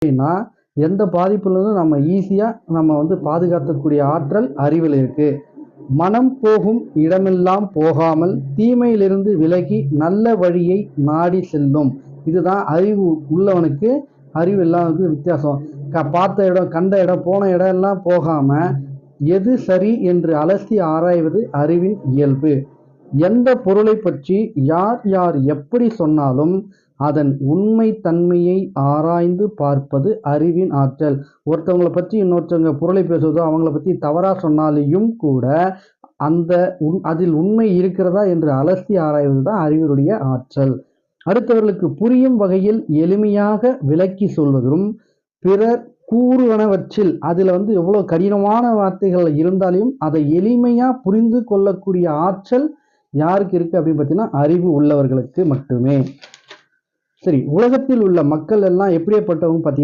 அப்படின்னா எந்த பாதிப்புலேருந்து நம்ம ஈஸியாக நம்ம வந்து பாதுகாக்கக்கூடிய ஆற்றல் அறிவில் இருக்கு. மனம் போகும் இடமெல்லாம் போகாமல் தீமையிலிருந்து விலகி நல்ல வழியை நாடி செல்லும். இதுதான் அறிவு உள்ளவனுக்கு அறிவு இல்லாதவனுக்கு வித்தியாசம். பார்த்த இடம், கண்ட இடம், போன இடம் எல்லாம் போகாம எது சரி என்று அலசி ஆராய்வது அறிவின் இயல்பு. எந்த பொருளை பற்றி யார் யார் எப்படி சொன்னாலும் அதன் உண்மை தன்மையை ஆராய்ந்து பார்ப்பது அறிவின் ஆற்றல். ஒருத்தவங்களை பற்றி இன்னொருத்தவங்க பொருளை பேசுவதோ அவங்கள பற்றி தவறாக சொன்னாலேயும் கூட அந்த அதில் உண்மை இருக்கிறதா என்று அலசி ஆராய்வது தான் அறிவினுடைய ஆற்றல். அடுத்தவர்களுக்கு புரியும் வகையில் எளிமையாக விளக்கி சொல்வதும், பிறர் கூறுவனவற்றில் அதில் வந்து எவ்வளோ கடினமான வார்த்தைகள் இருந்தாலும் அதை எளிமையாக புரிந்து கொள்ளக்கூடிய ஆற்றல் யாருக்கு இருக்குது அப்படின்னு பார்த்தீங்கன்னா அறிவு உள்ளவர்களுக்கு மட்டுமே. சரி, உலகத்தில் உள்ள மக்கள் எல்லாம் எப்படிப்பட்டவங்க பார்த்தீங்கன்னா